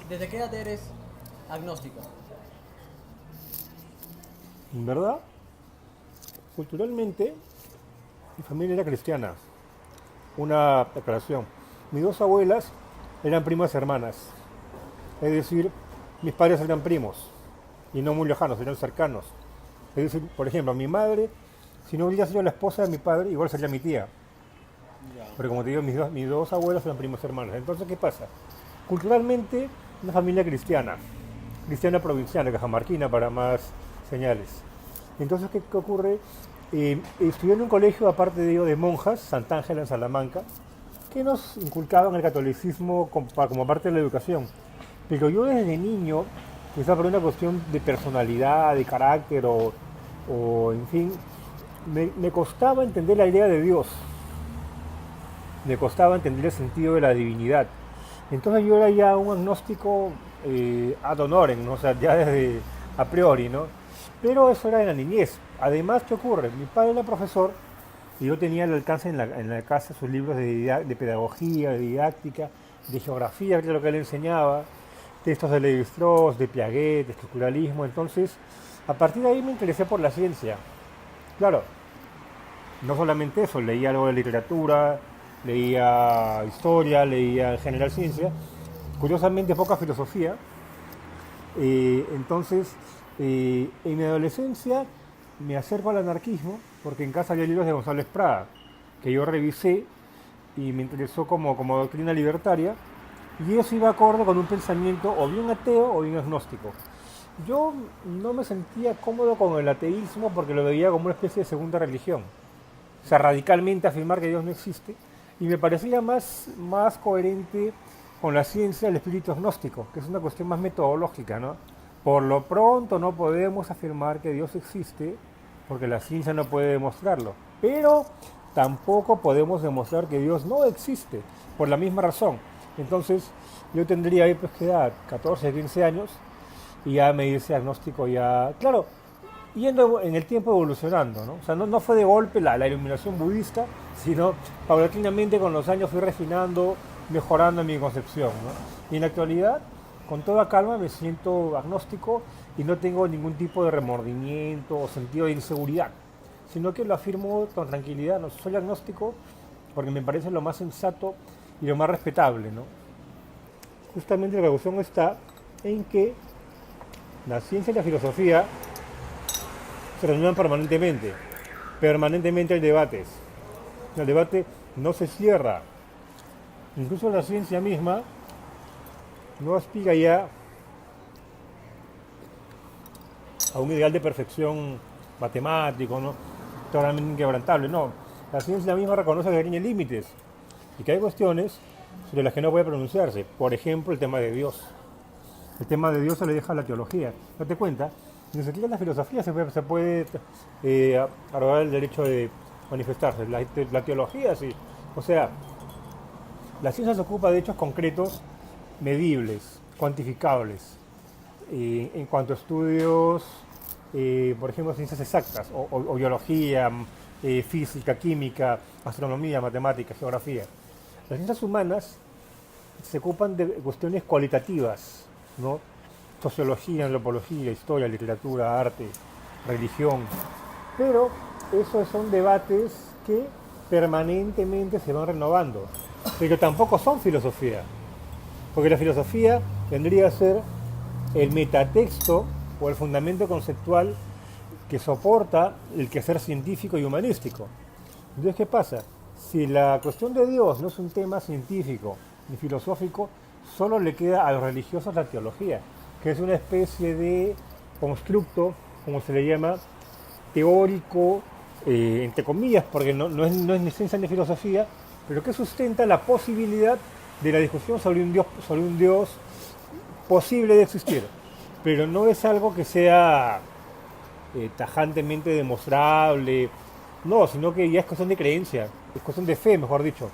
¿Desde qué edad eres agnóstico? En verdad, culturalmente, mi familia era cristiana. Una aclaración. Mis dos abuelas eran primas hermanas. Es decir, mis padres eran primos. Y no muy lejanos, eran cercanos. Es decir, por ejemplo, mi madre, si no hubiera sido la esposa de mi padre, igual sería mi tía. Ya. Pero como te digo, mis dos abuelos eran primos hermanos. Entonces, ¿qué pasa? Culturalmente, una familia cristiana. Cristiana provinciana, cajamarquina para más señales. Entonces, ¿qué ocurre? Estudié en un colegio, aparte de ello, de monjas, Santa Ángela en Salamanca, que nos inculcaban el catolicismo como parte de la educación. Pero yo desde niño, quizá por una cuestión de personalidad, de carácter en fin, me costaba entender la idea de Dios, me costaba entender el sentido de la divinidad. Entonces yo era ya un agnóstico ad honorem, ¿no? O sea, ya desde a priori, ¿no? Pero eso era en la niñez. Además, ¿qué ocurre? Mi padre era profesor y yo tenía al alcance en la casa sus libros de pedagogía, de didáctica, de geografía, que era lo que él enseñaba, textos de Levi-Strauss, de Piaget, de estructuralismo. Entonces, a partir de ahí me interesé por la ciencia. Claro, no solamente eso, leía algo de literatura, leía historia, leía en general ciencia, curiosamente poca filosofía. Entonces, en mi adolescencia me acerco al anarquismo porque en casa había libros de González Prada que yo revisé y me interesó como doctrina libertaria, y eso iba acorde con un pensamiento o bien ateo o bien agnóstico. Yo no me sentía cómodo con el ateísmo porque lo veía como una especie de segunda religión, o sea, radicalmente afirmar que Dios no existe, y me parecía más coherente con la ciencia del espíritu agnóstico, que es una cuestión más metodológica, ¿no? Por lo pronto no podemos afirmar que Dios existe porque la ciencia no puede demostrarlo, pero tampoco podemos demostrar que Dios no existe por la misma razón. Entonces yo tendría ahí pues que edad, 14, 15 años, y ya me hice agnóstico ya, claro, yendo en el tiempo evolucionando, ¿no? O sea, no fue de golpe la iluminación budista, sino paulatinamente con los años fui refinando, mejorando mi concepción, ¿no? Y en la actualidad, con toda calma, me siento agnóstico y no tengo ningún tipo de remordimiento o sentido de inseguridad, sino que lo afirmo con tranquilidad, no soy agnóstico porque me parece lo más sensato y lo más respetable, ¿no? Justamente la cuestión está en que la ciencia y la filosofía se reúnen permanentemente. Permanentemente hay debates. El debate no se cierra. Incluso la ciencia misma no aspira ya a un ideal de perfección matemático, ¿no? Totalmente inquebrantable. No. La ciencia misma reconoce que tiene límites y que hay cuestiones sobre las que no puede pronunciarse. Por ejemplo, el tema de Dios. El tema de Dios se le deja a la teología. Date cuenta, ni siquiera en la filosofía se puede arrogar el derecho de manifestarse. La teología sí. O sea, la ciencia se ocupa de hechos concretos, medibles, cuantificables, en cuanto a estudios, por ejemplo, ciencias exactas, o biología, física, química, astronomía, matemáticas, geografía. Las ciencias humanas se ocupan de cuestiones cualitativas, ¿no? Sociología, antropología, historia, literatura, arte, religión. Pero esos son debates que permanentemente se van renovando, pero tampoco son filosofía, porque la filosofía vendría a ser el metatexto o el fundamento conceptual que soporta el quehacer científico y humanístico. Entonces, ¿qué pasa? Si la cuestión de Dios no es un tema científico ni filosófico, solo le queda a los religiosos la teología, que es una especie de constructo, como se le llama, teórico, entre comillas, porque no es ni ciencia ni filosofía, pero que sustenta la posibilidad de la discusión sobre un Dios posible de existir. Pero no es algo que sea tajantemente demostrable, no, sino que ya es cuestión de creencia, es cuestión de fe, mejor dicho.